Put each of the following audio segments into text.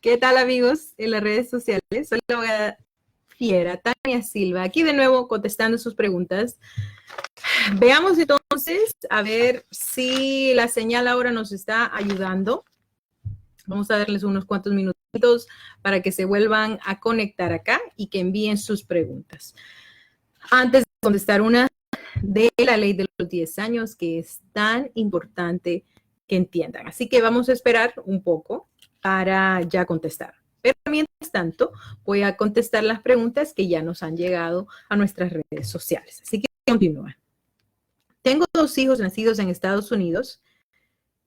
¿Qué tal, amigos en las redes sociales? Soy la abogada fiera, Tania Silva, aquí de nuevo contestando sus preguntas. Veamos entonces, a ver si la señal ahora nos está ayudando. Vamos a darles unos cuantos minutitos para que se vuelvan a conectar acá y que envíen sus preguntas. Antes de contestar una de la ley de los 10 años, que es tan importante que entiendan. Así que vamos a esperar un poco para ya contestar. Pero mientras tanto, voy a contestar las preguntas que ya nos han llegado a nuestras redes sociales. Así que continúa. Tengo 2 hijos nacidos en Estados Unidos.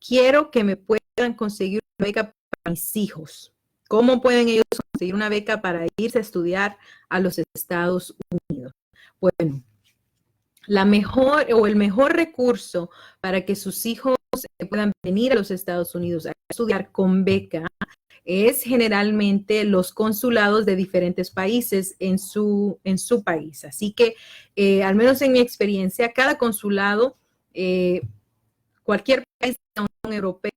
Quiero que me puedan conseguir una beca para mis hijos. ¿Cómo pueden ellos conseguir una beca para irse a estudiar a los Estados Unidos? Bueno, el mejor recurso para que sus hijos puedan venir a los Estados Unidos a estudiar con beca es generalmente los consulados de diferentes países en su país. Así que, al menos en mi experiencia, cada consulado, cualquier país de la Unión Europea,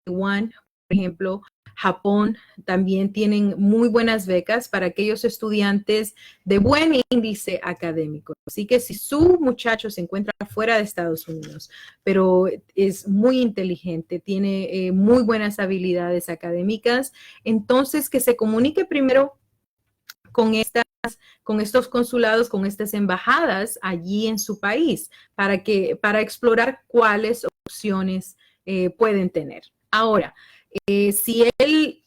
Taiwán, por ejemplo, Japón, también tienen muy buenas becas para aquellos estudiantes de buen índice académico. Así que si su muchacho se encuentra fuera de Estados Unidos, pero es muy inteligente, tiene muy buenas habilidades académicas, entonces que se comunique primero con estos consulados, con estas embajadas allí en su país, para explorar cuáles opciones pueden tener. Ahora,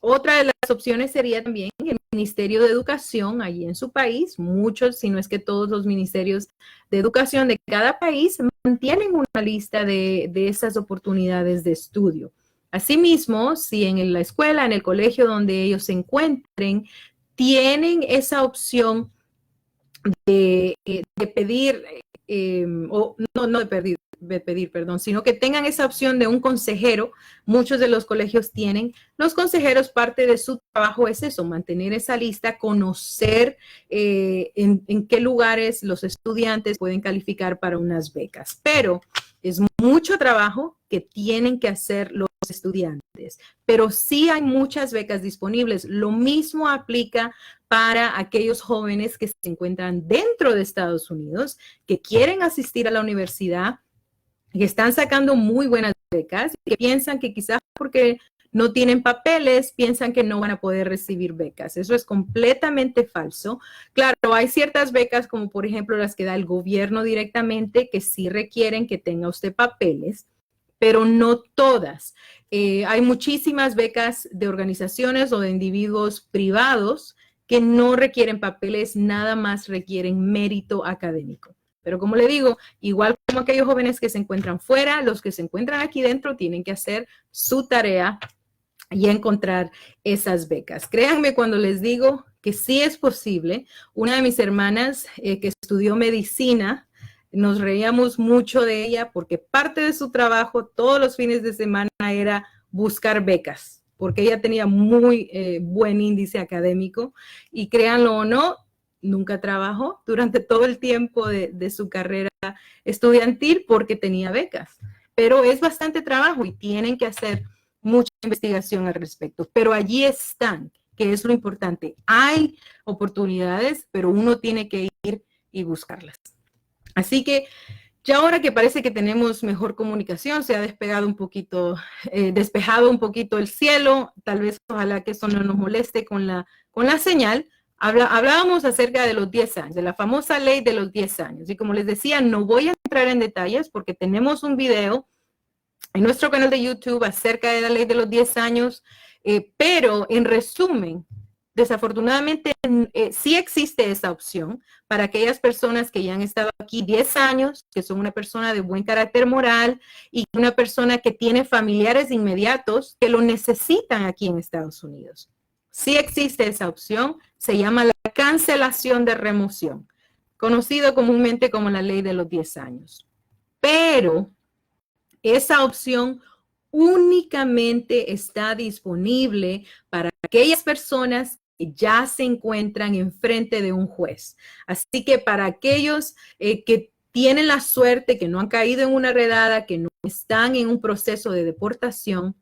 otra de las opciones sería también el Ministerio de Educación allí en su país. Muchos, si no es que todos los ministerios de educación de cada país mantienen una lista de esas oportunidades de estudio. Asimismo, si en la escuela, en el colegio donde ellos se encuentren, tienen esa opción de pedir, sino que tengan esa opción de un consejero. Muchos de los colegios tienen. Los consejeros, parte de su trabajo es eso, mantener esa lista, conocer en qué lugares los estudiantes pueden calificar para unas becas. Pero es mucho trabajo que tienen que hacer los estudiantes, pero sí hay muchas becas disponibles. Lo mismo aplica para aquellos jóvenes que se encuentran dentro de Estados Unidos, que quieren asistir a la universidad, que están sacando muy buenas becas, que piensan que quizás porque no tienen papeles, piensan que no van a poder recibir becas. Eso es completamente falso. Claro, hay ciertas becas, como por ejemplo las que da el gobierno directamente, que sí requieren que tenga usted papeles, pero no todas. Hay muchísimas becas de organizaciones o de individuos privados que no requieren papeles, nada más requieren mérito académico. Pero como le digo, igual como aquellos jóvenes que se encuentran fuera, los que se encuentran aquí dentro tienen que hacer su tarea y encontrar esas becas. Créanme cuando les digo que sí es posible. Una de mis hermanas que estudió medicina, nos reíamos mucho de ella porque parte de su trabajo todos los fines de semana era buscar becas, porque ella tenía muy buen índice académico y créanlo o no, nunca trabajó durante todo el tiempo de su carrera estudiantil porque tenía becas. Pero es bastante trabajo y tienen que hacer mucha investigación al respecto. Pero allí están, que es lo importante. Hay oportunidades, pero uno tiene que ir y buscarlas. Así que ya ahora que parece que tenemos mejor comunicación, se ha despejado un poquito el cielo, tal vez ojalá que eso no nos moleste con la señal. Hablábamos acerca de los 10 años, de la famosa ley de los 10 años. Y como les decía, no voy a entrar en detalles porque tenemos un video en nuestro canal de YouTube acerca de la ley de los 10 años, pero en resumen, desafortunadamente sí existe esa opción para aquellas personas que ya han estado aquí 10 años, que son una persona de buen carácter moral y una persona que tiene familiares inmediatos que lo necesitan aquí en Estados Unidos. Sí existe esa opción, se llama la cancelación de remoción, conocido comúnmente como la ley de los 10 años. Pero esa opción únicamente está disponible para aquellas personas que ya se encuentran enfrente de un juez. Así que para aquellos que tienen la suerte, que no han caído en una redada, que no están en un proceso de deportación,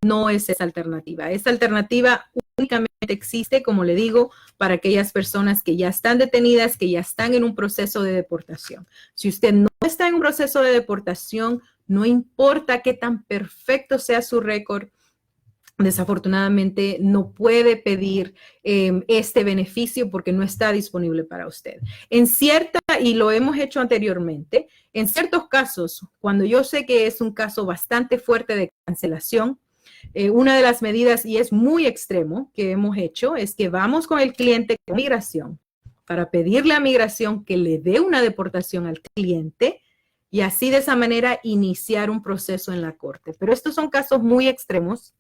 no es esa alternativa. Esa alternativa únicamente existe, como le digo, para aquellas personas que ya están detenidas, que ya están en un proceso de deportación. Si usted no está en un proceso de deportación, no importa qué tan perfecto sea su récord, desafortunadamente no puede pedir este beneficio porque no está disponible para usted. En cierta, y lo hemos hecho anteriormente, en ciertos casos, cuando yo sé que es un caso bastante fuerte de cancelación, una de las medidas, y es muy extremo, que hemos hecho, es que vamos con el cliente con migración para pedirle a migración que le dé una deportación al cliente y así de esa manera iniciar un proceso en la corte. Pero estos son casos muy extremos.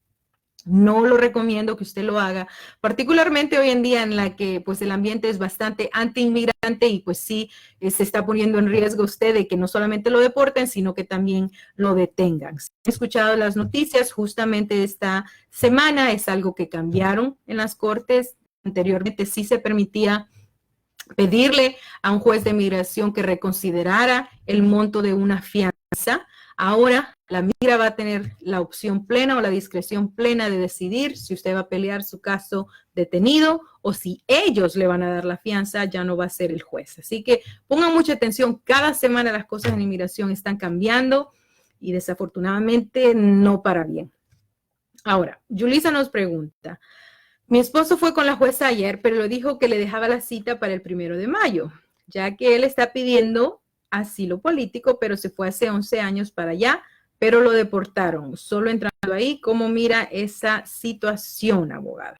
No lo recomiendo que usted lo haga, particularmente hoy en día en la que pues el ambiente es bastante anti-inmigrante y pues sí se está poniendo en riesgo usted de que no solamente lo deporten, sino que también lo detengan. Si han escuchado las noticias, justamente esta semana es algo que cambiaron en las cortes. Anteriormente sí se permitía pedirle a un juez de migración que reconsiderara el monto de una fianza. Ahora la migra va a tener la opción plena o la discreción plena de decidir si usted va a pelear su caso detenido o si ellos le van a dar la fianza, ya no va a ser el juez. Así que pongan mucha atención, cada semana las cosas en inmigración están cambiando y desafortunadamente no para bien. Ahora, Yulisa nos pregunta, mi esposo fue con la jueza ayer, pero le dijo que le dejaba la cita para el 1 de mayo, ya que él está pidiendo asilo político, pero se fue hace 11 años para allá, pero lo deportaron. Solo entrando ahí, ¿cómo mira esa situación, abogada?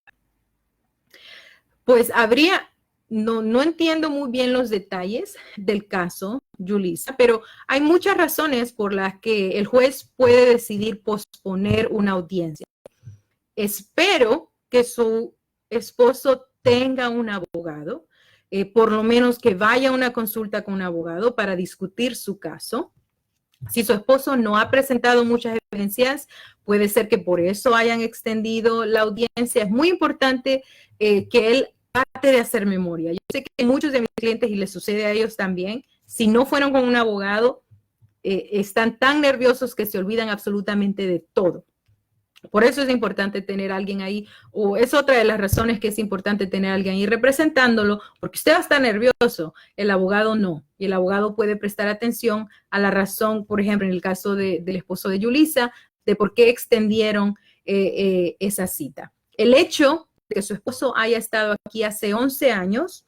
Pues no entiendo muy bien los detalles del caso, Yulisa, pero hay muchas razones por las que el juez puede decidir posponer una audiencia. Espero que su esposo tenga un abogado, por lo menos que vaya a una consulta con un abogado para discutir su caso. Si su esposo no ha presentado muchas evidencias, puede ser que por eso hayan extendido la audiencia. Es muy importante que él trate de hacer memoria. Yo sé que muchos de mis clientes, y les sucede a ellos también, si no fueron con un abogado, están tan nerviosos que se olvidan absolutamente de todo. Por eso es importante tener a alguien ahí, o es otra de las razones que es importante tener a alguien ahí representándolo, porque usted va a estar nervioso, el abogado no, y el abogado puede prestar atención a la razón, por ejemplo, en el caso del esposo de Yulisa, de por qué extendieron esa cita. El hecho de que su esposo haya estado aquí hace 11 años,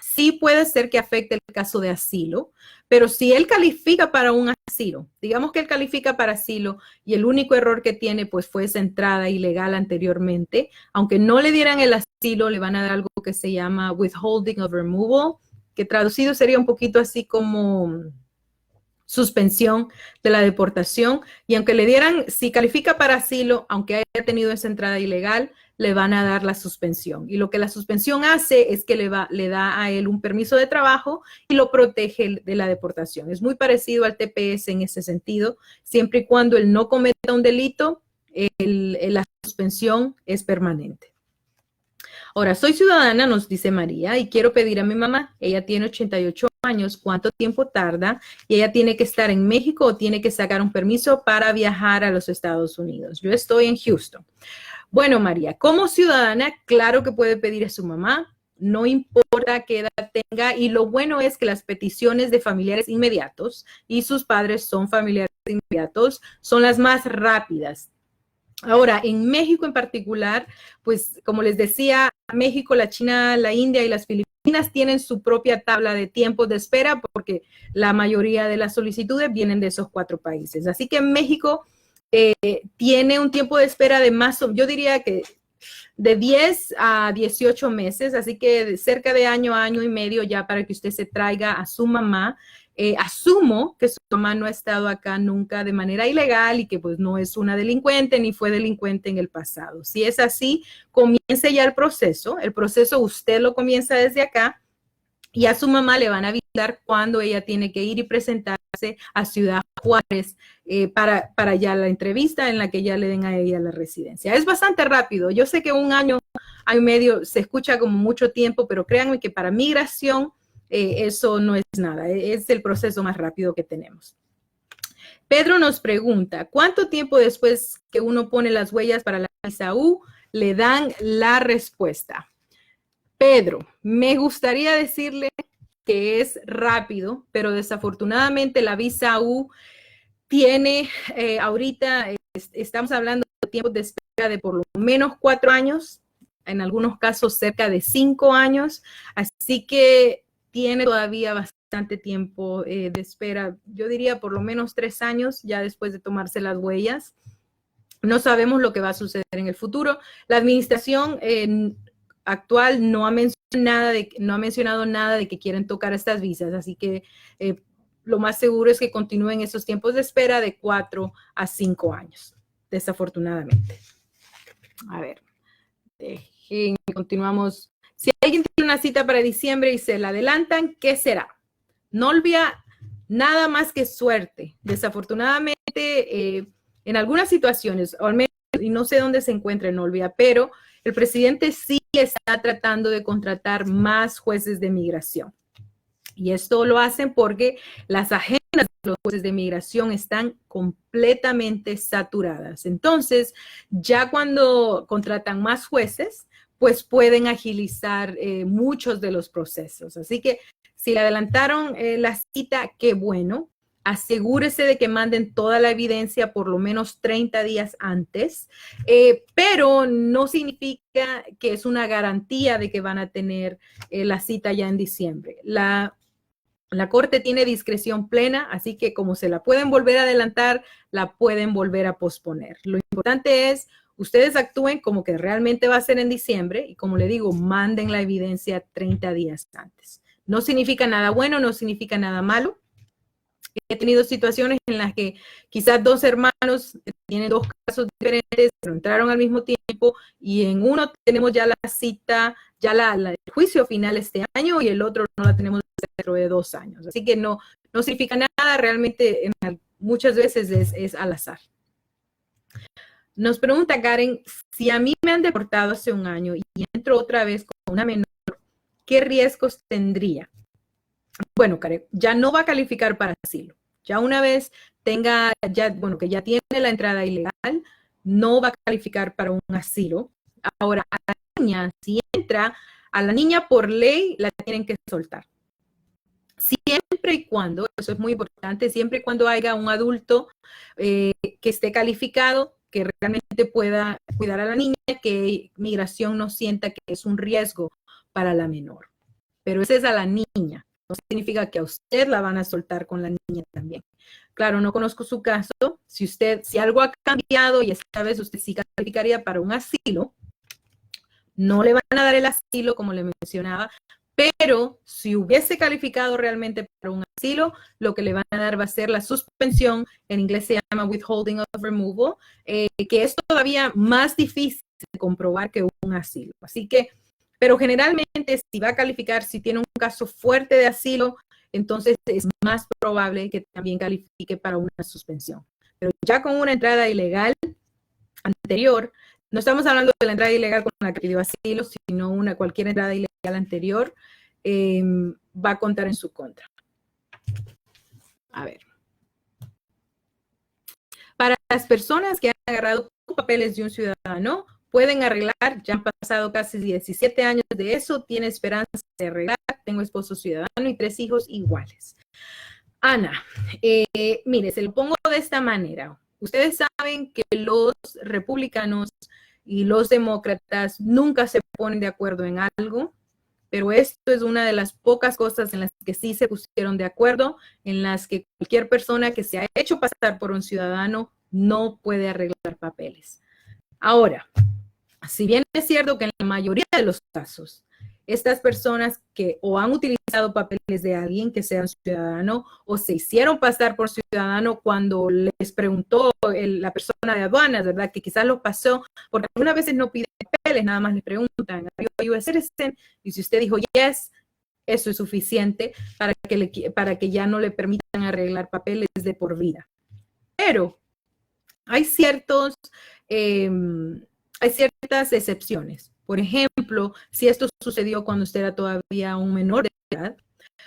sí puede ser que afecte el caso de asilo, pero si él califica para un asilo, digamos que él califica para asilo y el único error que tiene pues fue esa entrada ilegal anteriormente, aunque no le dieran el asilo, le van a dar algo que se llama withholding of removal, que traducido sería un poquito así como suspensión de la deportación, y aunque le dieran, si califica para asilo, aunque haya tenido esa entrada ilegal, le van a dar la suspensión. Y lo que la suspensión hace es que le da a él un permiso de trabajo y lo protege de la deportación. Es muy parecido al TPS en ese sentido, siempre y cuando él no cometa un delito, la suspensión es permanente. Ahora, soy ciudadana, nos dice María, y quiero pedir a mi mamá, ella tiene 88 años, cuánto tiempo tarda, y ella tiene que estar en México o tiene que sacar un permiso para viajar a los Estados Unidos. Yo estoy en Houston. Bueno, María, como ciudadana, claro que puede pedir a su mamá, no importa qué edad tenga, y lo bueno es que las peticiones de familiares inmediatos, y sus padres son familiares inmediatos, son las más rápidas. Ahora, en México en particular, pues como les decía, México, la China, la India y las Filipinas tienen su propia tabla de tiempos de espera porque la mayoría de las solicitudes vienen de esos 4 países. Así que México tiene un tiempo de espera de yo diría que de 10 a 18 meses, así que de cerca de año a año y medio ya para que usted se traiga a su mamá. Asumo que su mamá no ha estado acá nunca de manera ilegal y que pues no es una delincuente ni fue delincuente en el pasado. Si es así, comience ya el proceso usted lo comienza desde acá y a su mamá le van a avisar cuándo ella tiene que ir y presentarse a Ciudad Juárez para ya la entrevista en la que ya le den a ella la residencia. Es bastante rápido. Yo sé que un año y medio se escucha como mucho tiempo, pero créanme que para migración eso no es nada. Es el proceso más rápido que tenemos. Pedro nos pregunta, ¿cuánto tiempo después que uno pone las huellas para la visa U le dan la respuesta. Pedro, me gustaría decirle que es rápido, pero desafortunadamente la visa U tiene ahorita, estamos hablando de tiempos de espera de por lo menos 4 años, en algunos casos cerca de 5 años, así que tiene todavía bastante tiempo de espera, yo diría por lo menos 3 años ya después de tomarse las huellas. No sabemos lo que va a suceder en el futuro. La administración actual no ha mencionado nada de que quieren tocar estas visas, así que lo más seguro es que continúen esos tiempos de espera de 4 a 5 años, desafortunadamente. A ver, continuamos. Si alguien tiene una cita para diciembre y se la adelantan, ¿qué será? Nolvia, nada más que suerte. Desafortunadamente, en algunas situaciones, o al menos, y no sé dónde se encuentra Nolvia, pero el presidente sí está tratando de contratar más jueces de migración. Y esto lo hacen porque las agendas de los jueces de migración están completamente saturadas. Entonces, ya cuando contratan más jueces, pues pueden agilizar muchos de los procesos. Así que si le adelantaron la cita, qué bueno. Asegúrese de que manden toda la evidencia por lo menos 30 días antes, pero no significa que es una garantía de que van a tener la cita ya en diciembre. La Corte tiene discreción plena, así que como se la pueden volver a adelantar, la pueden volver a posponer. Lo importante es, ustedes actúen como que realmente va a ser en diciembre y como le digo, manden la evidencia 30 días antes. No significa nada bueno, no significa nada malo. He tenido situaciones en las que quizás 2 hermanos tienen 2 casos diferentes, pero entraron al mismo tiempo y en uno tenemos ya la cita, ya el juicio final este año y el otro no la tenemos dentro de 2 años. Así que no significa nada, realmente muchas veces es al azar. Nos pregunta Karen, si a mí me han deportado hace 1 año y entro otra vez con una menor, ¿qué riesgos tendría? Bueno, Karen, ya no va a calificar para asilo. Ya una vez que ya tiene la entrada ilegal, no va a calificar para un asilo. Ahora, a la niña, si entra, a la niña por ley la tienen que soltar. Siempre y cuando, eso es muy importante, siempre y cuando haya un adulto que esté calificado, que realmente pueda cuidar a la niña, que migración no sienta que es un riesgo para la menor. Pero esa es a la niña. No significa que a usted la van a soltar con la niña también. Claro, no conozco su caso. Si algo ha cambiado y esta vez usted sí calificaría para un asilo, no le van a dar el asilo, como le mencionaba, pero si hubiese calificado realmente para un asilo, lo que le van a dar va a ser la suspensión, en inglés se llama withholding of removal, que es todavía más difícil de comprobar que un asilo. Así que, pero generalmente si va a calificar, si tiene un caso fuerte de asilo, entonces es más probable que también califique para una suspensión. Pero ya con una entrada ilegal anterior, no estamos hablando de la entrada ilegal con la que pidió asilo, sino cualquier entrada ilegal anterior, va a contar en su contra. A ver. Para las personas que han agarrado papeles de un ciudadano, pueden arreglar, ya han pasado casi 17 años de eso, tiene esperanza de arreglar, tengo esposo ciudadano y 3 hijos iguales. Ana, mire, se lo pongo de esta manera. Ustedes saben que los republicanos y los demócratas nunca se ponen de acuerdo en algo, pero esto es una de las pocas cosas en las que sí se pusieron de acuerdo, en las que cualquier persona que se ha hecho pasar por un ciudadano no puede arreglar papeles. Ahora, si bien es cierto que en la mayoría de los casos, estas personas que o han utilizado papeles de alguien que sea ciudadano o se hicieron pasar por ciudadano cuando les preguntó la persona de aduanas, ¿verdad? Que quizás lo pasó, porque algunas veces no piden papeles, nada más le preguntan, ¿are you a citizen? Y si usted dijo yes, eso es suficiente para que ya no le permitan arreglar papeles de por vida. Pero hay ciertas excepciones. Por ejemplo, si esto sucedió cuando usted era todavía un menor de edad,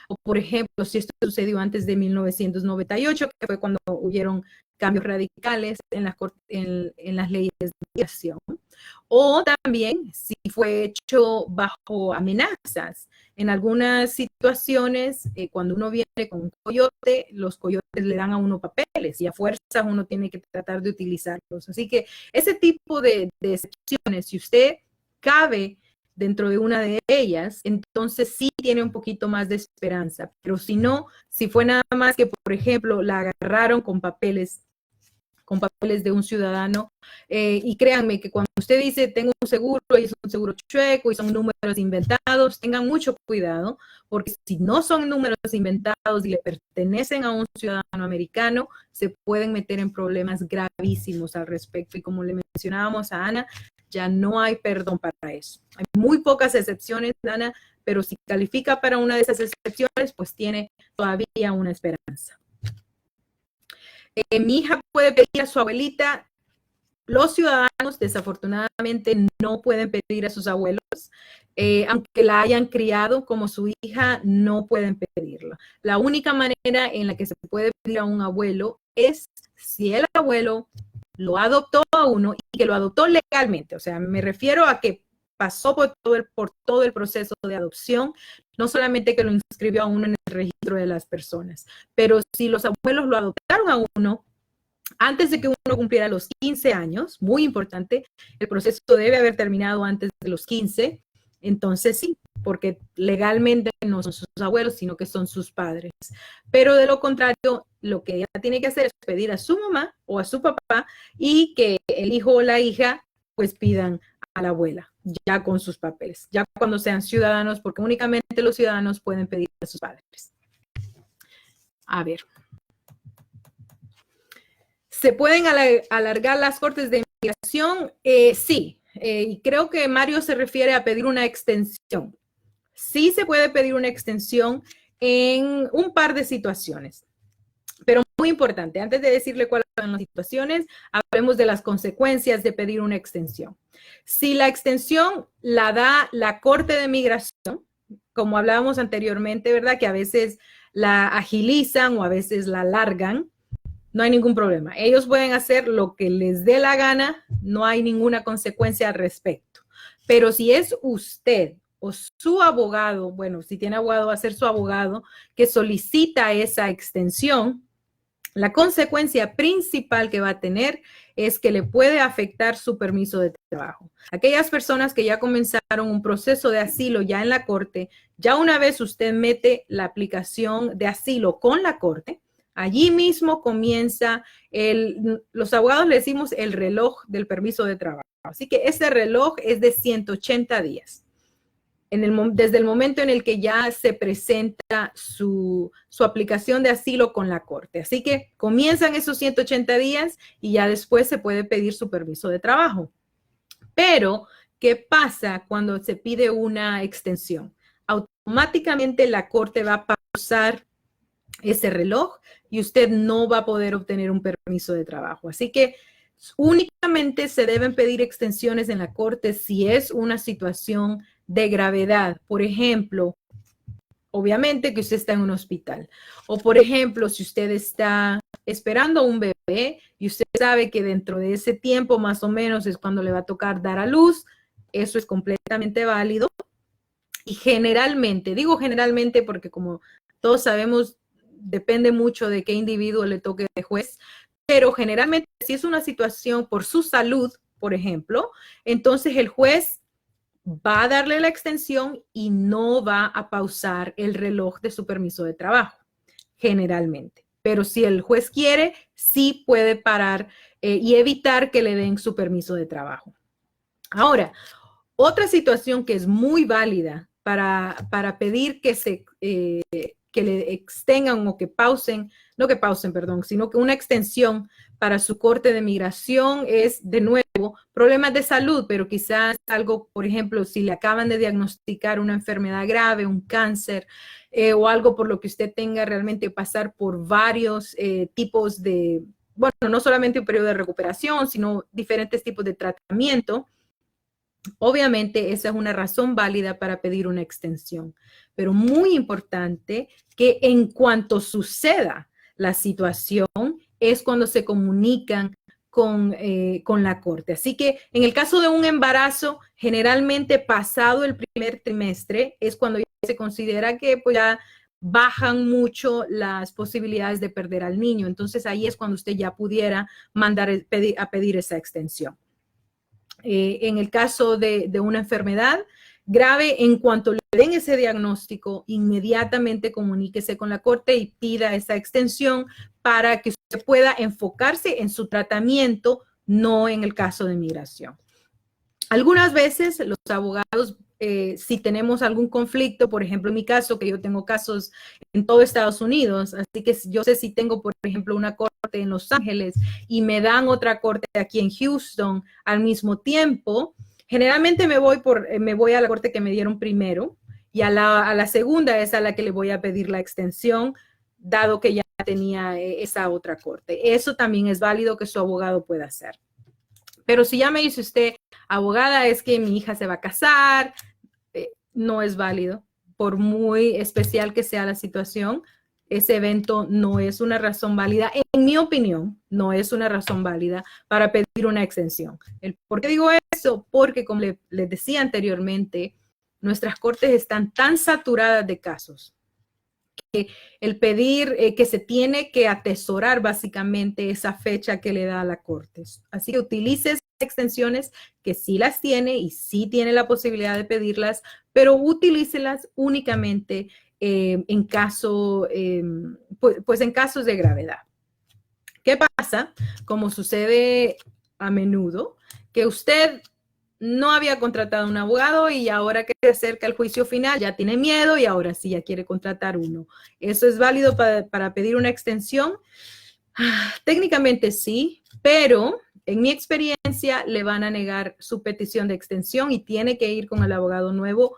o por ejemplo, si esto sucedió antes de 1998, que fue cuando hubieron cambios radicales en las leyes de migración, O también si fue hecho bajo amenazas. En algunas situaciones, cuando uno viene con un coyote, los coyotes le dan a uno papeles y a fuerzas uno tiene que tratar de utilizarlos. Así que ese tipo de excepciones, si usted cabe dentro de una de ellas, entonces sí tiene un poquito más de esperanza. Pero si no, si fue nada más que, por ejemplo, la agarraron con papeles de un ciudadano, y créanme que cuando usted dice tengo un seguro y es un seguro chueco y son números inventados, tengan mucho cuidado, porque si no son números inventados y le pertenecen a un ciudadano americano, se pueden meter en problemas gravísimos al respecto. Y como le mencionábamos a Ana, ya no hay perdón para eso. Hay muy pocas excepciones, Ana, pero si califica para una de esas excepciones, pues tiene todavía una esperanza. Mi hija puede pedir a su abuelita. Los ciudadanos desafortunadamente no pueden pedir a sus abuelos, aunque la hayan criado como su hija, no pueden pedirlo. La única manera en la que se puede pedir a un abuelo es si el abuelo lo adoptó a uno y que lo adoptó legalmente. O sea, me refiero a que pasó por todo el proceso de adopción, no solamente que lo inscribió a uno en el registro de las personas, pero si los abuelos lo adoptaron a uno antes de que uno cumpliera los 15 años, muy importante, el proceso debe haber terminado antes de los 15, entonces sí, porque legalmente no son sus abuelos, sino que son sus padres. Pero de lo contrario, lo que ella tiene que hacer es pedir a su mamá o a su papá y que el hijo o la hija pues pidan a la abuela, ya con sus papeles, ya cuando sean ciudadanos, porque únicamente los ciudadanos pueden pedir a sus padres. A ver. ¿Se pueden alargar las cortes de inmigración? Sí, y creo que Mario se refiere a pedir una extensión. Sí se puede pedir una extensión en un par de situaciones, pero muy importante, antes de decirle cuáles son las situaciones, hablemos de las consecuencias de pedir una extensión. Si la extensión la da la Corte de Migración, como hablábamos anteriormente, ¿verdad? Que a veces la agilizan o a veces la alargan, no hay ningún problema. Ellos pueden hacer lo que les dé la gana, no hay ninguna consecuencia al respecto. Pero si es usted o su abogado, bueno, si tiene abogado, va a ser su abogado, que solicita esa extensión, la consecuencia principal que va a tener es que le puede afectar su permiso de trabajo. Aquellas personas que ya comenzaron un proceso de asilo ya en la corte, ya una vez usted mete la aplicación de asilo con la corte, allí mismo comienza los abogados le decimos el reloj del permiso de trabajo. Así que ese reloj es de 180 días. Desde el momento en el que ya se presenta su aplicación de asilo con la corte. Así que comienzan esos 180 días y ya después se puede pedir su permiso de trabajo. Pero, ¿qué pasa cuando se pide una extensión? Automáticamente la corte va a pausar ese reloj y usted no va a poder obtener un permiso de trabajo. Así que únicamente se deben pedir extensiones en la corte si es una situación de gravedad. Por ejemplo, obviamente que usted está en un hospital. O por ejemplo, si usted está esperando un bebé y usted sabe que dentro de ese tiempo más o menos es cuando le va a tocar dar a luz, eso es completamente válido. Y generalmente, digo generalmente porque como todos sabemos, depende mucho de qué individuo le toque de juez, pero generalmente si es una situación por su salud, por ejemplo, entonces el juez va a darle la extensión y no va a pausar el reloj de su permiso de trabajo, generalmente. Pero si el juez quiere, sí puede parar y evitar que le den su permiso de trabajo. Ahora, otra situación que es muy válida para pedir que le extendan o que pausen, no que pausen, perdón, sino que una extensión para su corte de migración es, de nuevo, problemas de salud, pero quizás algo, por ejemplo, si le acaban de diagnosticar una enfermedad grave, un cáncer, o algo por lo que usted tenga realmente pasar por varios tipos de, bueno, no solamente un periodo de recuperación, sino diferentes tipos de tratamiento. Obviamente, esa es una razón válida para pedir una extensión, pero muy importante que en cuanto suceda la situación es cuando se comunican con la corte. Así que en el caso de un embarazo, generalmente pasado el primer trimestre es cuando ya se considera que pues, ya bajan mucho las posibilidades de perder al niño. Entonces ahí es cuando usted ya pudiera mandar a pedir esa extensión. En el caso de una enfermedad grave, en cuanto le den ese diagnóstico, inmediatamente comuníquese con la corte y pida esa extensión para que usted pueda enfocarse en su tratamiento, no en el caso de migración. Algunas veces los abogados, si tenemos algún conflicto, por ejemplo, en mi caso, que yo tengo casos en todo Estados Unidos, así que yo sé si tengo, por ejemplo, una corte en Los Ángeles y me dan otra corte aquí en Houston al mismo tiempo, generalmente me voy a la corte que me dieron primero y a la segunda es a la que le voy a pedir la extensión, dado que ya tenía esa otra corte. Eso también es válido que su abogado pueda hacer. Pero si ya me dice usted, abogada, es que mi hija se va a casar, no es válido. Por muy especial que sea la situación, ese evento no es una razón válida. En mi opinión, no es una razón válida para pedir una extensión. ¿Por qué digo eso? Porque, como les decía anteriormente, nuestras cortes están tan saturadas de casos que el pedir que se tiene que atesorar básicamente esa fecha que le da a la corte. Así que utilice esas extensiones que sí las tiene y sí tiene la posibilidad de pedirlas, pero utilícelas únicamente en casos de gravedad. ¿Qué pasa? Como sucede a menudo, que usted no había contratado un abogado y ahora que se acerca el juicio final ya tiene miedo y ahora sí ya quiere contratar uno. ¿Eso es válido para pedir una extensión? Técnicamente sí, pero en mi experiencia le van a negar su petición de extensión y tiene que ir con el abogado nuevo,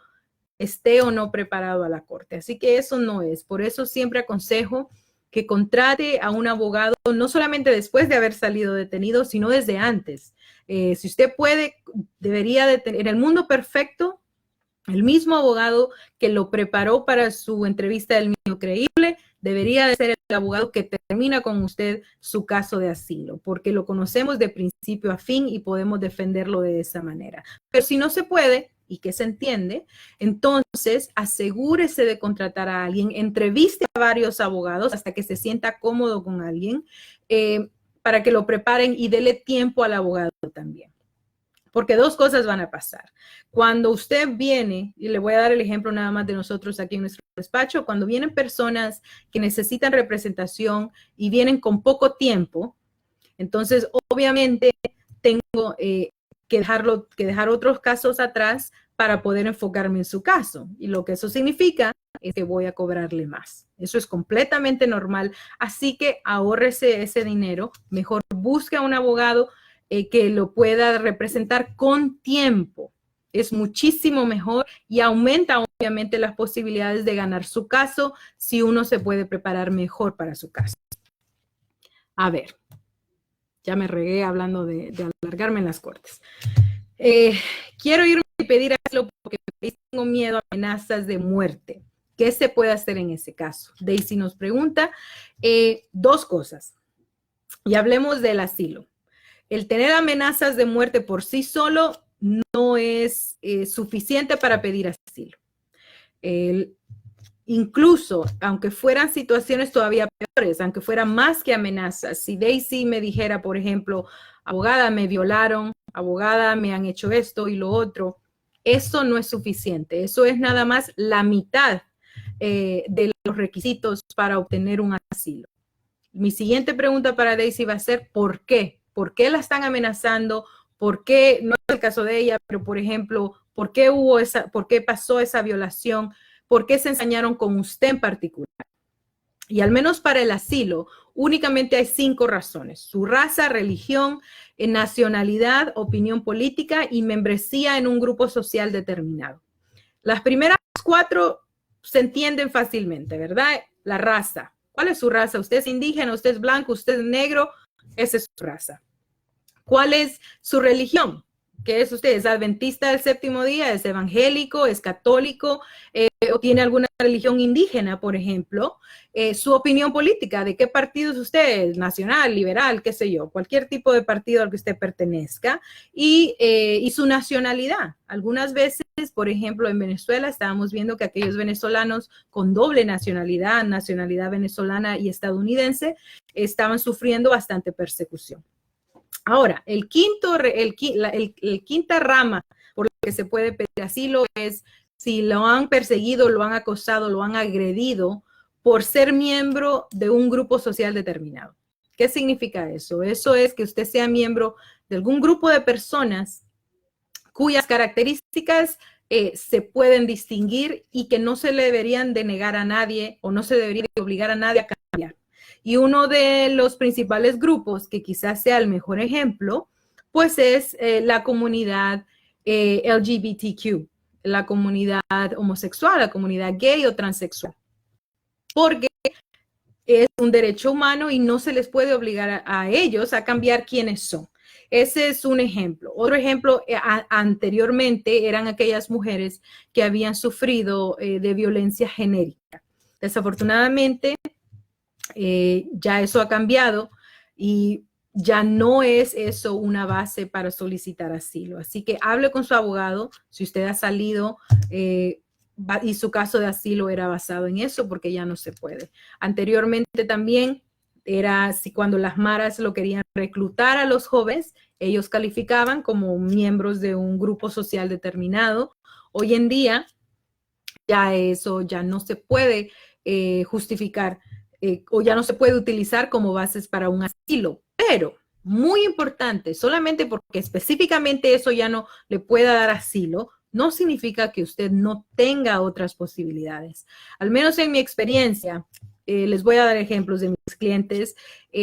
esté o no preparado a la corte. Así que eso no es. Por eso siempre aconsejo que contrate a un abogado, no solamente después de haber salido detenido, sino desde antes. Si usted puede, debería de tener, en el mundo perfecto, el mismo abogado que lo preparó para su entrevista del niño creíble, debería de ser el abogado que termina con usted su caso de asilo, porque lo conocemos de principio a fin y podemos defenderlo de esa manera. Pero si no se puede, y que se entiende, entonces asegúrese de contratar a alguien, entreviste a varios abogados hasta que se sienta cómodo con alguien para que lo preparen y dele tiempo al abogado también. Porque dos cosas van a pasar. Cuando usted viene, y le voy a dar el ejemplo nada más de nosotros aquí en nuestro despacho, cuando vienen personas que necesitan representación y vienen con poco tiempo, entonces obviamente tengo que dejar otros casos atrás para poder enfocarme en su caso. Y lo que eso significa es que voy a cobrarle más. Eso es completamente normal. Así que ahórrese ese dinero. Mejor busque a un abogado que lo pueda representar con tiempo. Es muchísimo mejor y aumenta obviamente las posibilidades de ganar su caso si uno se puede preparar mejor para su caso. A ver, ya me regué hablando de alargarme en las cortes. Quiero irme y pedir asilo porque tengo miedo a amenazas de muerte. ¿Qué se puede hacer en ese caso? Daisy nos pregunta dos cosas. Y hablemos del asilo. El tener amenazas de muerte por sí solo no es suficiente para pedir asilo. Incluso, aunque fueran situaciones todavía peores, aunque fueran más que amenazas, si Daisy me dijera, por ejemplo, abogada, me violaron, abogada, me han hecho esto y lo otro, eso no es suficiente. Eso es nada más la mitad de los requisitos para obtener un asilo. Mi siguiente pregunta para Daisy va a ser, ¿por qué? ¿Por qué la están amenazando? ¿Por qué? No es el caso de ella, pero por ejemplo, ¿por qué pasó esa violación? ¿Por qué se ensañaron con usted en particular? Y al menos para el asilo, únicamente hay 5 razones: su raza, religión, nacionalidad, opinión política y membresía en un grupo social determinado. Las primeras 4 se entienden fácilmente, ¿verdad? La raza. ¿Cuál es su raza? ¿Usted es indígena? ¿Usted es blanco? ¿Usted es negro? Esa es su raza. ¿Cuál es su religión? ¿Qué es usted? ¿Es adventista del séptimo día? ¿Es evangélico? ¿Es católico? ¿O tiene alguna religión indígena, por ejemplo? Su opinión política, ¿de qué partido es usted? Nacional, liberal, qué sé yo, cualquier tipo de partido al que usted pertenezca. Y su nacionalidad. Algunas veces, por ejemplo, en Venezuela estábamos viendo que aquellos venezolanos con doble nacionalidad, nacionalidad venezolana y estadounidense, estaban sufriendo bastante persecución. Ahora, el quinta rama por la que se puede pedir asilo es si lo han perseguido, lo han acosado, lo han agredido por ser miembro de un grupo social determinado. ¿Qué significa eso? Eso es que usted sea miembro de algún grupo de personas cuyas características se pueden distinguir y que no se le deberían de negar a nadie o no se debería de obligar a nadie a cambiar. Y uno de los principales grupos, que quizás sea el mejor ejemplo, pues es la comunidad LGBTQ, la comunidad homosexual, la comunidad gay o transexual. Porque es un derecho humano y no se les puede obligar a ellos a cambiar quiénes son. Ese es un ejemplo. Otro ejemplo, anteriormente eran aquellas mujeres que habían sufrido de violencia genérica. Desafortunadamente, ya eso ha cambiado y ya no es eso una base para solicitar asilo. Así que hable con su abogado si usted ha salido y su caso de asilo era basado en eso, porque ya no se puede. Anteriormente también era si cuando las maras lo querían reclutar a los jóvenes, ellos calificaban como miembros de un grupo social determinado. Hoy en día ya eso ya no se puede justificar o ya no se puede utilizar como bases para un asilo. Pero, muy importante, solamente porque específicamente eso ya no le pueda dar asilo, no significa que usted no tenga otras posibilidades. Al menos en mi experiencia, les voy a dar ejemplos de mis clientes,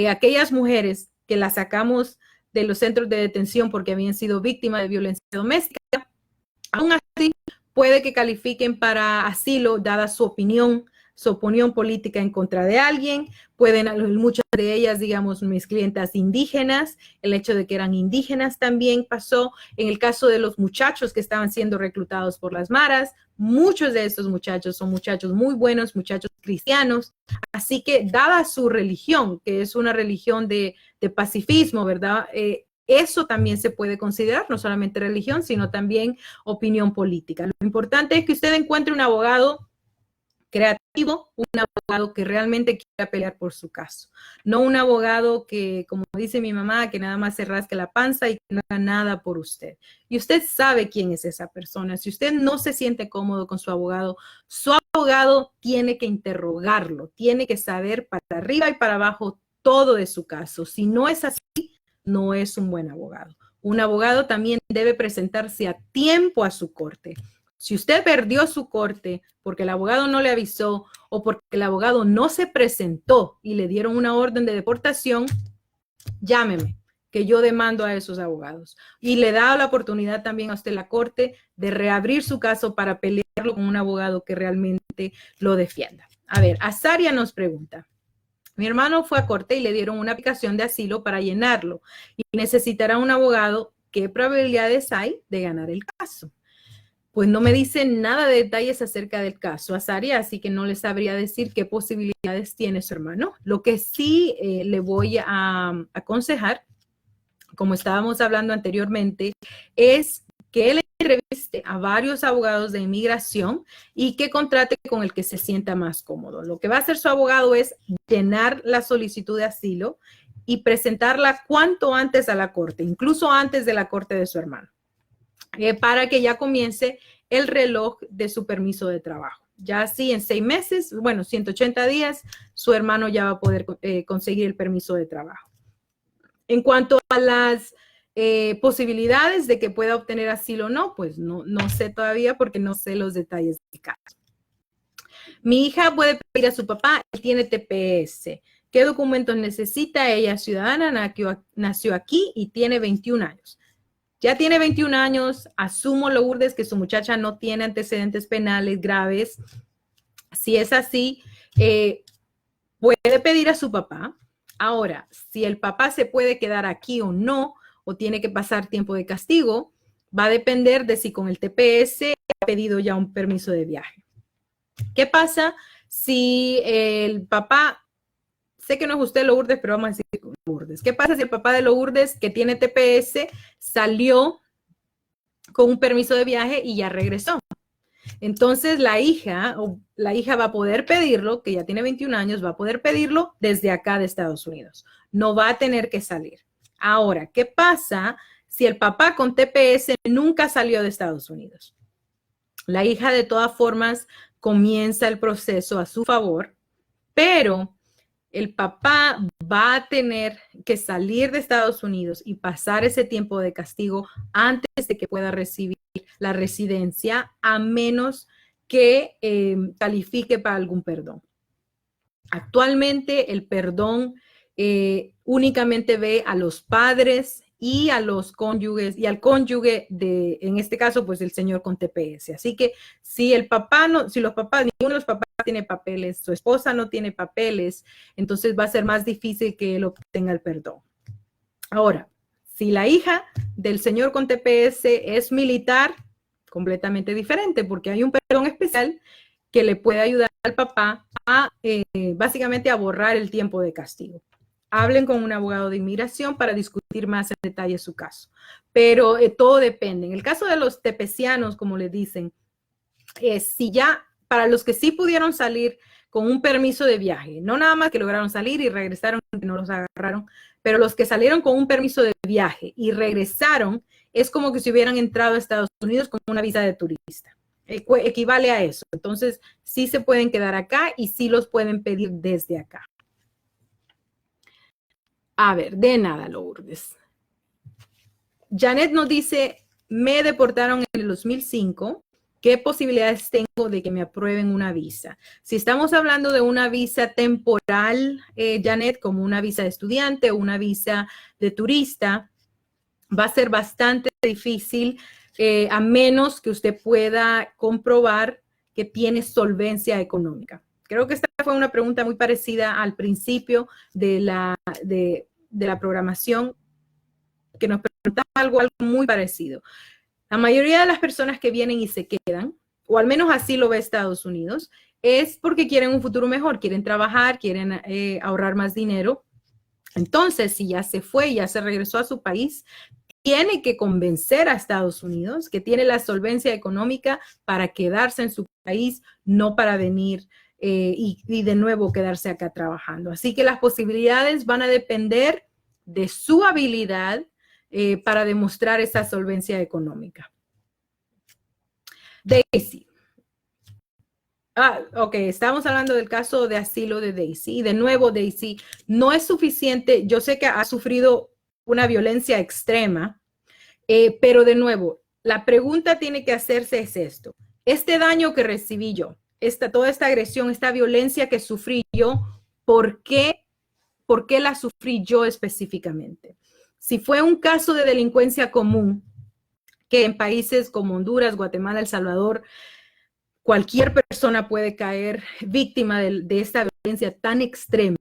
aquellas mujeres que las sacamos de los centros de detención porque habían sido víctimas de violencia doméstica, aún así puede que califiquen para asilo dada su opinión política en contra de alguien. Pueden, muchas de ellas, digamos, mis clientas indígenas, el hecho de que eran indígenas también pasó. En el caso de los muchachos que estaban siendo reclutados por las maras, muchos de estos muchachos son muchachos muy buenos, muchachos cristianos. Así que, dada su religión, que es una religión de pacifismo, ¿verdad? Eso también se puede considerar, no solamente religión, sino también opinión política. Lo importante es que usted encuentre un abogado creativo, un abogado que realmente quiera pelear por su caso, no un abogado que, como dice mi mamá, que nada más se rasque la panza y que no haga nada por usted. Y usted sabe quién es esa persona. Si usted no se siente cómodo con su abogado tiene que interrogarlo, tiene que saber para arriba y para abajo todo de su caso. Si no es así, no es un buen abogado. Un abogado también debe presentarse a tiempo a su corte. Si usted perdió su corte porque el abogado no le avisó o porque el abogado no se presentó y le dieron una orden de deportación, llámeme, que yo demando a esos abogados. Y le da la oportunidad también a usted la corte de reabrir su caso para pelearlo con un abogado que realmente lo defienda. A ver, Azaria nos pregunta. Mi hermano fue a corte y le dieron una aplicación de asilo para llenarlo y necesitará un abogado. ¿Qué probabilidades hay de ganar el caso? Pues no me dicen nada de detalles acerca del caso, Azaria, así que no les sabría decir qué posibilidades tiene su hermano. Lo que sí le voy a aconsejar, como estábamos hablando anteriormente, es que él entreviste a varios abogados de inmigración y que contrate con el que se sienta más cómodo. Lo que va a hacer su abogado es llenar la solicitud de asilo y presentarla cuanto antes a la corte, incluso antes de la corte de su hermano. Para que ya comience el reloj de su permiso de trabajo. Ya así en 6 meses, bueno, 180 días, su hermano ya va a poder conseguir el permiso de trabajo. En cuanto a las posibilidades de que pueda obtener asilo o no, pues no sé todavía porque no sé los detalles del caso. Mi hija puede pedir a su papá, él tiene TPS. ¿Qué documentos necesita? Ella es ciudadana, nació aquí y tiene 21 años. Ya tiene 21 años, asumo, Lourdes, que su muchacha no tiene antecedentes penales graves. Si es así, puede pedir a su papá. Ahora, si el papá se puede quedar aquí o no, o tiene que pasar tiempo de castigo, va a depender de si con el TPS ha pedido ya un permiso de viaje. ¿Qué pasa si el papá, sé que no es usted Lourdes, pero vamos a decir Lourdes, ¿qué pasa si el papá de Lourdes que tiene TPS salió con un permiso de viaje y ya regresó? Entonces la hija va a poder pedirlo, que ya tiene 21 años, va a poder pedirlo desde acá de Estados Unidos. No va a tener que salir. Ahora, ¿qué pasa si el papá con TPS nunca salió de Estados Unidos? La hija de todas formas comienza el proceso a su favor, pero el papá va a tener que salir de Estados Unidos y pasar ese tiempo de castigo antes de que pueda recibir la residencia, a menos que califique para algún perdón. Actualmente el perdón únicamente ve a los padres y a los cónyuges y al cónyuge de, en este caso, pues el señor con TPS. Así que si el papá no, si los papás, ninguno de los papás tiene papeles, su esposa no tiene papeles, entonces va a ser más difícil que él obtenga el perdón. Ahora, si la hija del señor con TPS es militar, completamente diferente, porque hay un perdón especial que le puede ayudar al papá a básicamente a borrar el tiempo de castigo. Hablen con un abogado de inmigración para discutir más en detalle su caso. Pero todo depende. En el caso de los tepecianos, como le dicen, si ya, para los que sí pudieron salir con un permiso de viaje, no nada más que lograron salir y regresaron, que no los agarraron, pero los que salieron con un permiso de viaje y regresaron, es como que si hubieran entrado a Estados Unidos con una visa de turista. Equivale a eso. Entonces, sí se pueden quedar acá y sí los pueden pedir desde acá. A ver, de nada, Lourdes. Janet nos dice, me deportaron en el 2005. ¿Qué posibilidades tengo de que me aprueben una visa? Si estamos hablando de una visa temporal, Janet, como una visa de estudiante o una visa de turista, va a ser bastante difícil, a menos que usted pueda comprobar que tiene solvencia económica. Creo que esta fue una pregunta muy parecida al principio de la programación, que nos preguntaba algo muy parecido. La mayoría de las personas que vienen y se quedan, o al menos así lo ve Estados Unidos, es porque quieren un futuro mejor, quieren trabajar, quieren ahorrar más dinero. Entonces, si ya se fue, ya se regresó a su país, tiene que convencer a Estados Unidos que tiene la solvencia económica para quedarse en su país, no para venir y de nuevo quedarse acá trabajando. Así que las posibilidades van a depender de su habilidad para demostrar esa solvencia económica. Daisy. Ok, estamos hablando del caso de asilo de Daisy. Y de nuevo, Daisy, no es suficiente. Yo sé que ha sufrido una violencia extrema, pero de nuevo, la pregunta tiene que hacerse es esto. Este daño que recibí yo, toda esta agresión, esta violencia que sufrí yo, ¿por qué la sufrí yo específicamente? Si fue un caso de delincuencia común, que en países como Honduras, Guatemala, El Salvador, cualquier persona puede caer víctima de esta violencia tan extrema,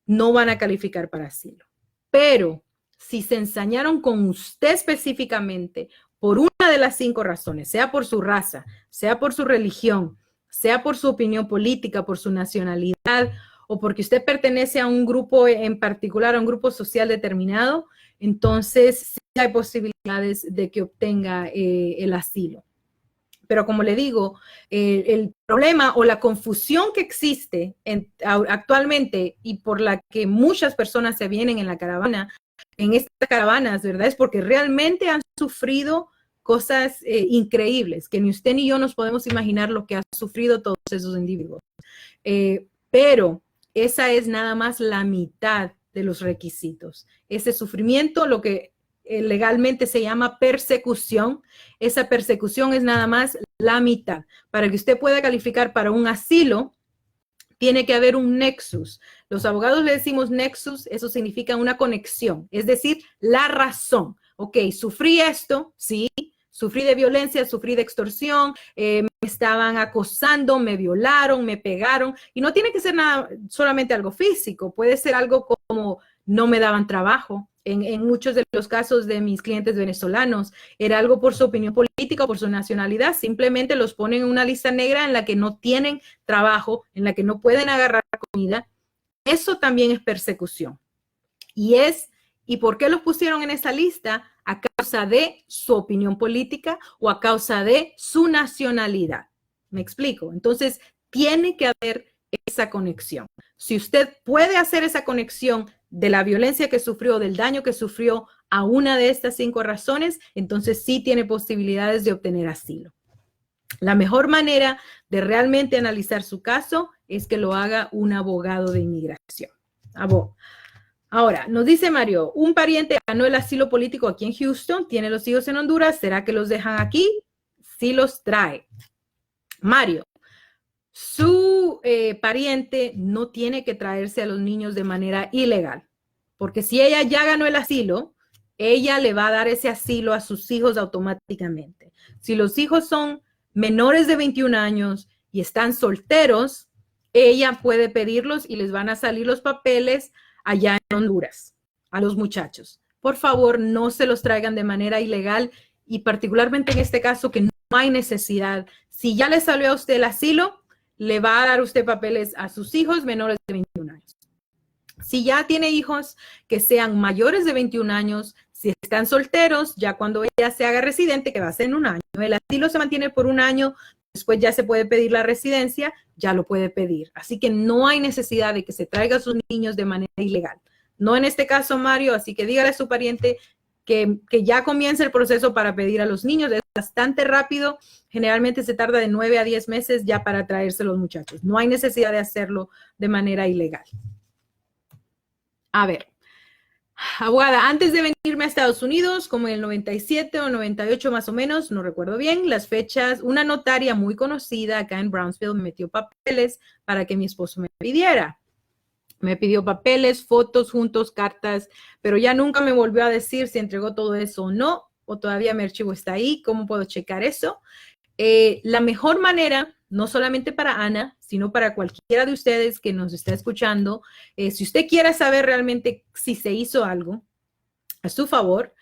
no van a calificar para asilo. Pero si se ensañaron con usted específicamente por una de las 5 razones, sea por su raza, sea por su religión, sea por su opinión política, por su nacionalidad, o porque usted pertenece a un grupo en particular, a un grupo social determinado, entonces sí hay posibilidades de que obtenga el asilo. Pero como le digo, el problema o la confusión que existe actualmente y por la que muchas personas se vienen en la caravana, en estas caravanas, ¿verdad? Es porque realmente han sufrido cosas increíbles, que ni usted ni yo nos podemos imaginar lo que han sufrido todos esos individuos. Pero esa es nada más la mitad de los requisitos. Ese sufrimiento, lo que legalmente se llama persecución, esa persecución es nada más la mitad. Para que usted pueda calificar para un asilo, tiene que haber un nexus. Los abogados le decimos nexus, eso significa una conexión, es decir, la razón. Ok, sufrí esto, sí, sufrí de violencia, sufrí de extorsión, me estaban acosando, me violaron, me pegaron, y no tiene que ser nada, solamente algo físico, puede ser algo como no me daban trabajo, En muchos de los casos de mis clientes venezolanos, era algo por su opinión política o por su nacionalidad. Simplemente los ponen en una lista negra en la que no tienen trabajo, en la que no pueden agarrar comida. Eso también es persecución. ¿Y por qué los pusieron en esa lista? A causa de su opinión política o a causa de su nacionalidad. ¿Me explico? Entonces, tiene que haber esa conexión. Si usted puede hacer esa conexión de la violencia que sufrió, del daño que sufrió a una de estas 5 razones, entonces sí tiene posibilidades de obtener asilo. La mejor manera de realmente analizar su caso es que lo haga un abogado de inmigración. Ahora, nos dice Mario, un pariente ganó el asilo político aquí en Houston, tiene los hijos en Honduras, ¿será que los dejan aquí? Sí los trae. Mario, su pariente no tiene que traerse a los niños de manera ilegal, porque si ella ya ganó el asilo, ella le va a dar ese asilo a sus hijos automáticamente. Si los hijos son menores de 21 años y están solteros, ella puede pedirlos y les van a salir los papeles allá en Honduras a los muchachos. Por favor, no se los traigan de manera ilegal y particularmente en este caso que no hay necesidad. Si ya le salió a usted el asilo, le va a dar usted papeles a sus hijos menores de 21 años. Si ya tiene hijos que sean mayores de 21 años, si están solteros, ya cuando ella se haga residente, que va a ser en un año, el asilo se mantiene por un año, después ya se puede pedir la residencia, ya lo puede pedir. Así que no hay necesidad de que se traiga a sus niños de manera ilegal. No en este caso, Mario, así que dígale a su pariente que ya comience el proceso para pedir a los niños. Es bastante rápido, generalmente se tarda de 9 a 10 meses ya para traerse los muchachos. No hay necesidad de hacerlo de manera ilegal. A ver, abogada, antes de venirme a Estados Unidos, como en el 97 o 98 más o menos, no recuerdo bien las fechas, una notaria muy conocida acá en Brownsville me metió papeles para que mi esposo me pidiera. Me pidió papeles, fotos juntos, cartas, pero ya nunca me volvió a decir si entregó todo eso o no, o todavía mi archivo está ahí, ¿cómo puedo checar eso? La mejor manera, no solamente para Ana, sino para cualquiera de ustedes que nos está escuchando, si usted quiere saber realmente si se hizo algo a su favor,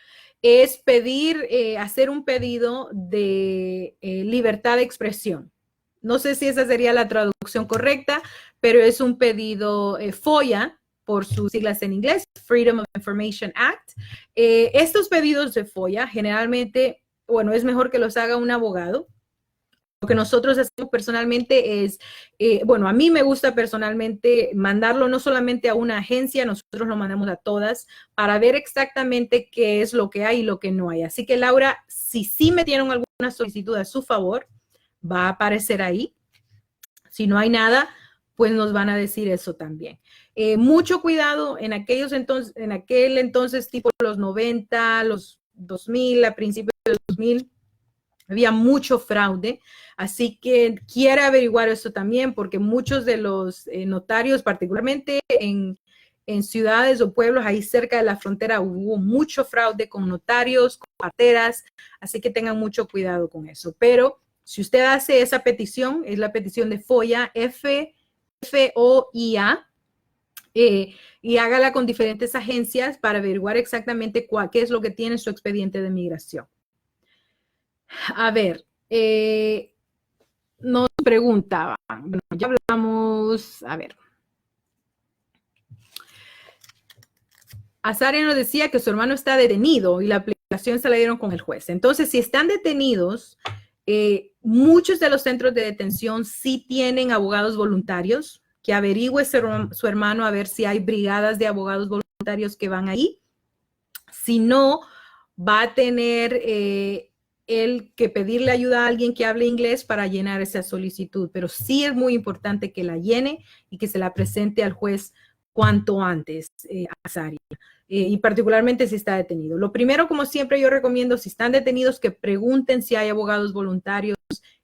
es pedir, hacer un pedido de libertad de expresión. No sé si esa sería la traducción correcta, pero es un pedido FOIA, por sus siglas en inglés, Freedom of Information Act. Estos pedidos de FOIA generalmente, bueno, es mejor que los haga un abogado. Lo que nosotros hacemos personalmente es, bueno, a mí me gusta personalmente mandarlo no solamente a una agencia, nosotros lo mandamos a todas para ver exactamente qué es lo que hay y lo que no hay. Así que, Laura, si sí metieron alguna solicitud a su favor, va a aparecer ahí. Si no hay nada, pues nos van a decir eso también. Mucho cuidado en aquel entonces, tipo los 90, los 2000, a principios de los 2000, había mucho fraude, así que quiere averiguar eso también, porque muchos de los notarios, particularmente en ciudades o pueblos ahí cerca de la frontera, hubo mucho fraude con notarios, con carteras, así que tengan mucho cuidado con eso. Pero si usted hace esa petición, es la petición de FOIA, F-O-I-A, y hágala con diferentes agencias para averiguar exactamente qué es lo que tiene su expediente de migración. A ver, nos preguntaban, bueno, ya hablamos, a ver. Azaria nos decía que su hermano está detenido y la aplicación se la dieron con el juez. Entonces, si están detenidos, muchos de los centros de detención sí tienen abogados voluntarios, que averigüe su hermano a ver si hay brigadas de abogados voluntarios que van ahí. Si no, va a tener él que pedirle ayuda a alguien que hable inglés para llenar esa solicitud, pero sí es muy importante que la llene y que se la presente al juez cuanto antes, Azaria, y particularmente si está detenido. Lo primero, como siempre, yo recomiendo, si están detenidos, que pregunten si hay abogados voluntarios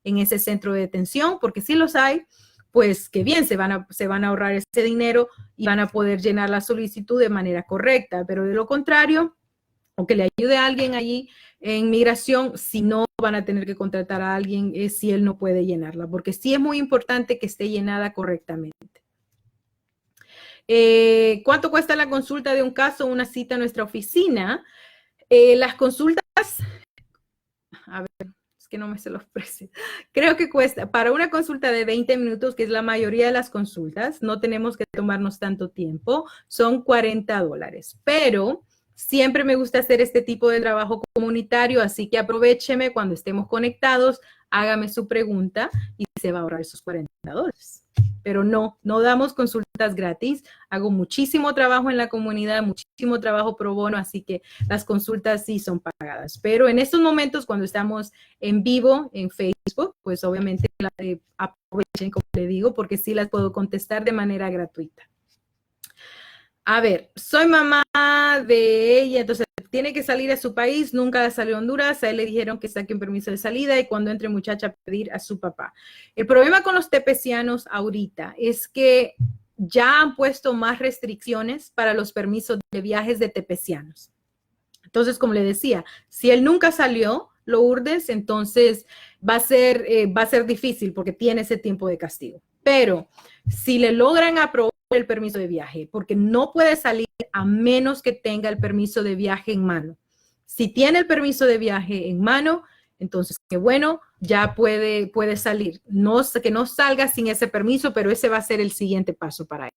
en ese centro de detención, porque si los hay, pues qué bien, se van a ahorrar ese dinero y van a poder llenar la solicitud de manera correcta, pero de lo contrario, o que le ayude a alguien allí en migración, si no, van a tener que contratar a alguien si él no puede llenarla, porque sí es muy importante que esté llenada correctamente. ¿Cuánto cuesta la consulta de un caso o una cita en nuestra oficina? Las consultas, a ver, es que no me sé los precios. Creo que cuesta, para una consulta de 20 minutos, que es la mayoría de las consultas, no tenemos que tomarnos tanto tiempo, son $40. Pero siempre me gusta hacer este tipo de trabajo comunitario, así que aprovécheme cuando estemos conectados, hágame su pregunta y se va a ahorrar esos $40. Pero no damos consultas gratis. Hago muchísimo trabajo en la comunidad, muchísimo trabajo pro bono, así que las consultas sí son pagadas. Pero en estos momentos, cuando estamos en vivo en Facebook, pues obviamente aprovechen, como le digo, porque sí las puedo contestar de manera gratuita. A ver, soy mamá de ella, entonces tiene que salir a su país, nunca salió a Honduras, a él le dijeron que saque un permiso de salida y cuando entre muchacha a pedir a su papá. El problema con los tepecianos ahorita es que ya han puesto más restricciones para los permisos de viajes de tepecianos. Entonces, como le decía, si él nunca salió, Lourdes, entonces va a ser difícil porque tiene ese tiempo de castigo. Pero si le logran aprobar el permiso de viaje, porque no puede salir a menos que tenga el permiso de viaje en mano. Si tiene el permiso de viaje en mano, entonces qué bueno, ya puede salir. Que no salga sin ese permiso, pero ese va a ser el siguiente paso para él.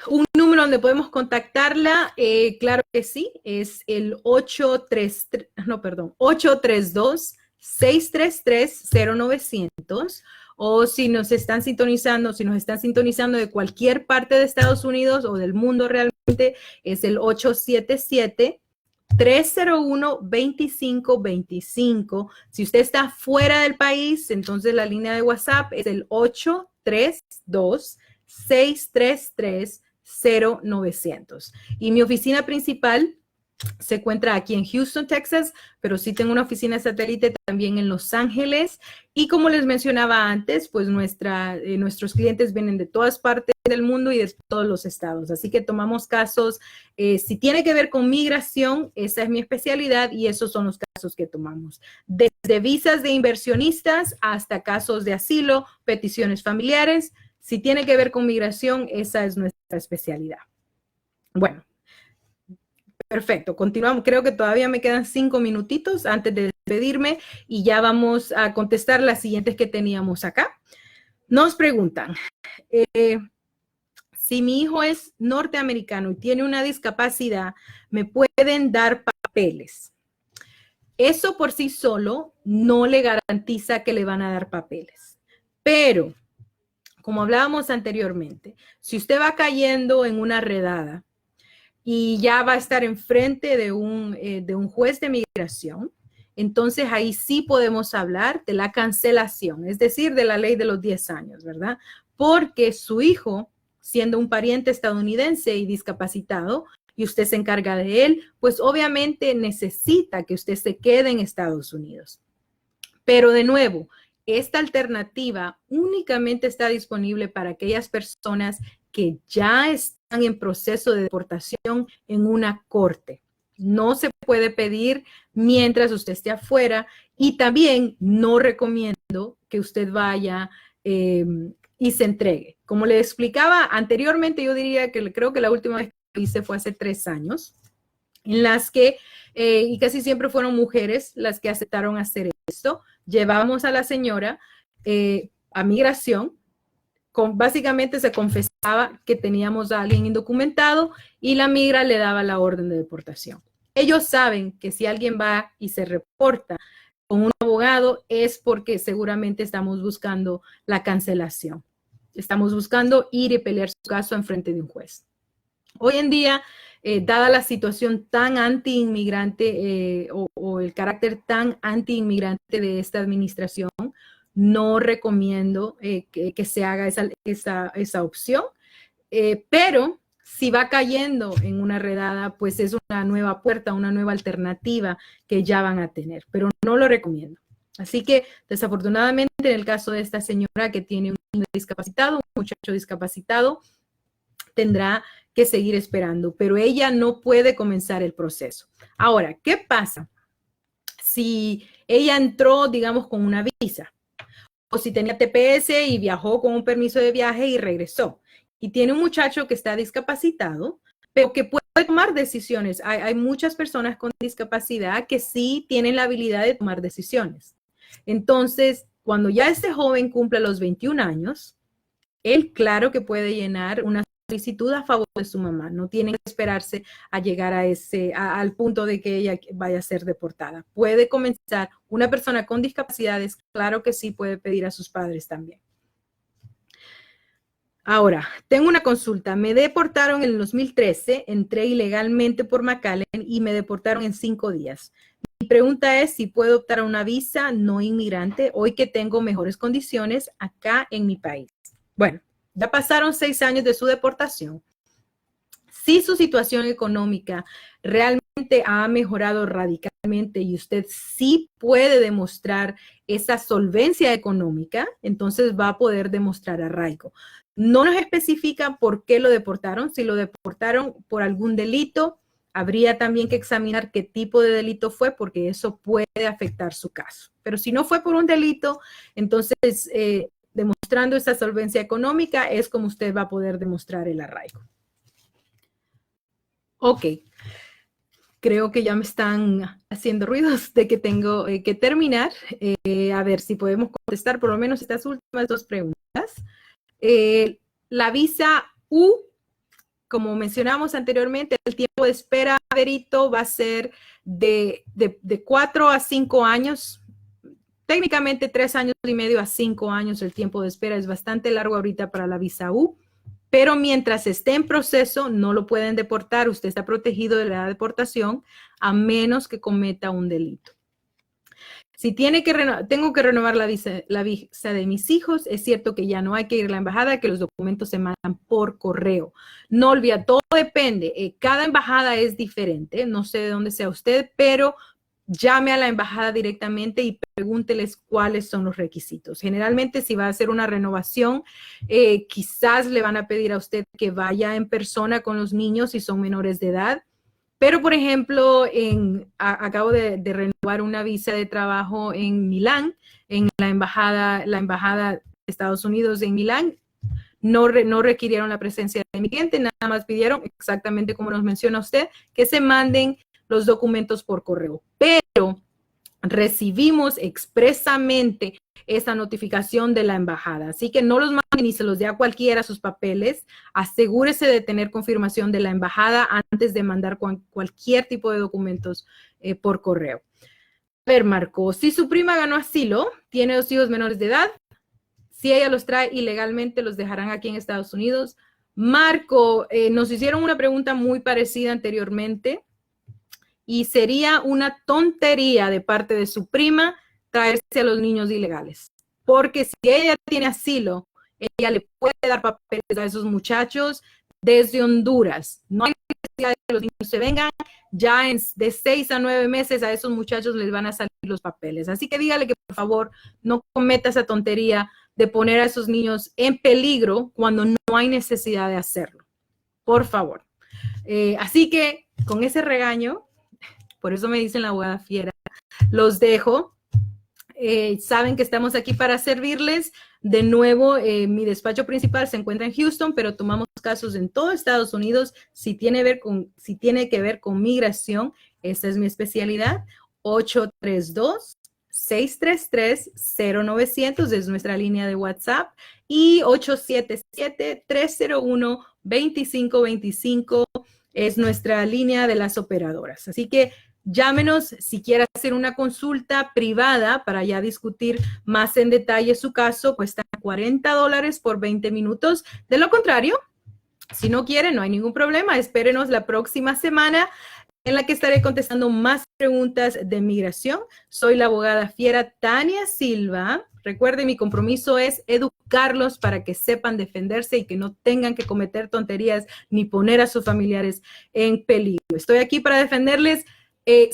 Un número donde podemos contactarla, claro que sí, es el 832-633-0900. O si nos están sintonizando de cualquier parte de Estados Unidos o del mundo realmente, es el 877-301-2525. Si usted está fuera del país, entonces la línea de WhatsApp es el 832-633-0900. Y mi oficina principal se encuentra aquí en Houston, Texas, pero sí tengo una oficina satélite también en Los Ángeles. Y como les mencionaba antes, pues nuestros clientes vienen de todas partes del mundo y de todos los estados. Así que tomamos casos, si tiene que ver con migración, esa es mi especialidad y esos son los casos que tomamos. Desde visas de inversionistas hasta casos de asilo, peticiones familiares. Si tiene que ver con migración, esa es nuestra especialidad. Bueno. Perfecto, continuamos. Creo que todavía me quedan 5 minutitos antes de despedirme y ya vamos a contestar las siguientes que teníamos acá. Nos preguntan, si mi hijo es norteamericano y tiene una discapacidad, ¿me pueden dar papeles? Eso por sí solo no le garantiza que le van a dar papeles, pero como hablábamos anteriormente, si usted va cayendo en una redada, y ya va a estar enfrente de un juez de migración, entonces ahí sí podemos hablar de la cancelación, es decir, de la ley de los 10 años, ¿verdad? Porque su hijo, siendo un pariente estadounidense y discapacitado, y usted se encarga de él, pues obviamente necesita que usted se quede en Estados Unidos. Pero de nuevo, esta alternativa únicamente está disponible para aquellas personas que ya están en proceso de deportación en una corte. No se puede pedir mientras usted esté afuera y también no recomiendo que usted vaya y se entregue. Como le explicaba anteriormente, yo diría que creo que la última vez que hice fue hace 3 años, en las que, y casi siempre fueron mujeres las que aceptaron hacer esto. Llevamos a la señora a migración, básicamente se confesaba que teníamos a alguien indocumentado y la migra le daba la orden de deportación. Ellos saben que si alguien va y se reporta con un abogado es porque seguramente estamos buscando la cancelación. Estamos buscando ir y pelear su caso en frente de un juez. Hoy en día, dada la situación tan anti-inmigrante o el carácter tan anti-inmigrante de esta administración, no recomiendo que se haga esa opción, pero si va cayendo en una redada, pues es una nueva puerta, una nueva alternativa que ya van a tener, pero no lo recomiendo. Así que desafortunadamente en el caso de esta señora que tiene un niño discapacitado, un muchacho discapacitado, tendrá que seguir esperando, pero ella no puede comenzar el proceso. Ahora, ¿qué pasa si ella entró, digamos, con una visa? o si tenía TPS y viajó con un permiso de viaje y regresó. Y tiene un muchacho que está discapacitado, pero que puede tomar decisiones. Hay muchas personas con discapacidad que sí tienen la habilidad de tomar decisiones. Entonces, cuando ya este joven cumple los 21 años, él claro que puede llenar una solicitud a favor de su mamá. No tiene que esperarse a llegar al punto de que ella vaya a ser deportada. Puede comenzar. Una persona con discapacidades, claro que sí puede pedir a sus padres también. Ahora, tengo una consulta. Me deportaron en el 2013, entré ilegalmente por McAllen y me deportaron en 5 días. Mi pregunta es si puedo optar a una visa no inmigrante hoy que tengo mejores condiciones acá en mi país. Bueno, ya pasaron 6 años de su deportación. Si su situación económica realmente ha mejorado radicalmente y usted sí puede demostrar esa solvencia económica, entonces va a poder demostrar arraigo. No nos especifican por qué lo deportaron. Si lo deportaron por algún delito, habría también que examinar qué tipo de delito fue, porque eso puede afectar su caso. Pero si no fue por un delito, entonces demostrando esa solvencia económica es como usted va a poder demostrar el arraigo. Ok, creo que ya me están haciendo ruidos de que tengo que terminar. A ver si podemos contestar por lo menos estas últimas 2 preguntas. La visa U, como mencionamos anteriormente, el tiempo de espera, Verito, va a ser de 4 a 5 años. Técnicamente 3 años y medio a 5 años el tiempo de espera. Es bastante largo ahorita para la visa U. Pero mientras esté en proceso, no lo pueden deportar. Usted está protegido de la deportación a menos que cometa un delito. Si tengo que renovar la visa de mis hijos, es cierto que ya no hay que ir a la embajada, que los documentos se mandan por correo. No olvide, todo depende. Cada embajada es diferente. No sé de dónde sea usted, pero llame a la embajada directamente y pregúnteles cuáles son los requisitos. Generalmente, si va a hacer una renovación, quizás le van a pedir a usted que vaya en persona con los niños si son menores de edad. Pero, por ejemplo, acabo de renovar una visa de trabajo en Milán, en la embajada de Estados Unidos en Milán. No requirieron la presencia de mi cliente, nada más pidieron, exactamente como nos menciona usted, que se manden los documentos por correo. Pero recibimos expresamente esa notificación de la embajada. Así que no los manden ni se los dé a cualquiera sus papeles. Asegúrese de tener confirmación de la embajada antes de mandar cualquier tipo de documentos por correo. A ver, Marco, si su prima ganó asilo, tiene 2 hijos menores de edad, si ella los trae ilegalmente, los dejarán aquí en Estados Unidos. Marco, nos hicieron una pregunta muy parecida anteriormente. Y sería una tontería de parte de su prima traerse a los niños ilegales. Porque si ella tiene asilo, ella le puede dar papeles a esos muchachos desde Honduras. No hay necesidad de que los niños se vengan. Ya de 6 a 9 meses a esos muchachos les van a salir los papeles. Así que dígale que por favor no cometa esa tontería de poner a esos niños en peligro cuando no hay necesidad de hacerlo. Por favor. Así que con ese regaño, por eso me dicen la abogada fiera, los dejo. Saben que estamos aquí para servirles. De nuevo, mi despacho principal se encuentra en Houston, pero tomamos casos en todo Estados Unidos. Si tiene que ver con migración, esa es mi especialidad. 832-633-0900 es nuestra línea de WhatsApp y 877-301-2525 es nuestra línea de las operadoras. Así que llámenos si quiere hacer una consulta privada para ya discutir más en detalle su caso. Cuesta $40 por 20 minutos. De lo contrario, si no quiere, no hay ningún problema. Espérenos la próxima semana en la que estaré contestando más preguntas de migración. Soy la abogada fiera Tania Silva. Recuerde, mi compromiso es educarlos para que sepan defenderse y que no tengan que cometer tonterías ni poner a sus familiares en peligro. Estoy aquí para defenderles.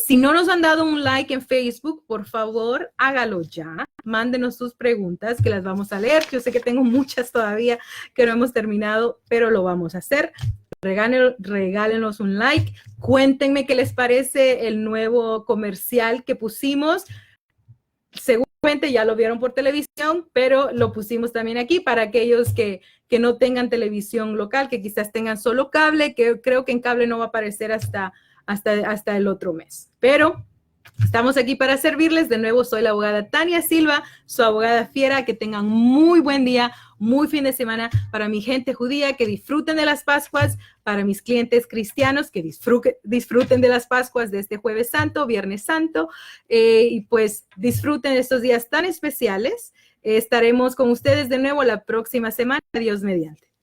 Si no nos han dado un like en Facebook, por favor, hágalo ya. Mándenos sus preguntas que las vamos a leer. Yo sé que tengo muchas todavía que no hemos terminado, pero lo vamos a hacer. Regálenos un like. Cuéntenme qué les parece el nuevo comercial que pusimos. Según ya lo vieron por televisión, pero lo pusimos también aquí para aquellos que no tengan televisión local, que quizás tengan solo cable, que creo que en cable no va a aparecer hasta el otro mes. Pero estamos aquí para servirles. De nuevo, soy la abogada Tania Silva, su abogada fiera. Que tengan muy buen día, muy fin de semana. Para mi gente judía, que disfruten de las Pascuas. Para mis clientes cristianos, que disfruten de las Pascuas de este Jueves Santo, Viernes Santo. Y pues disfruten estos días tan especiales. Estaremos con ustedes de nuevo la próxima semana. Dios mediante.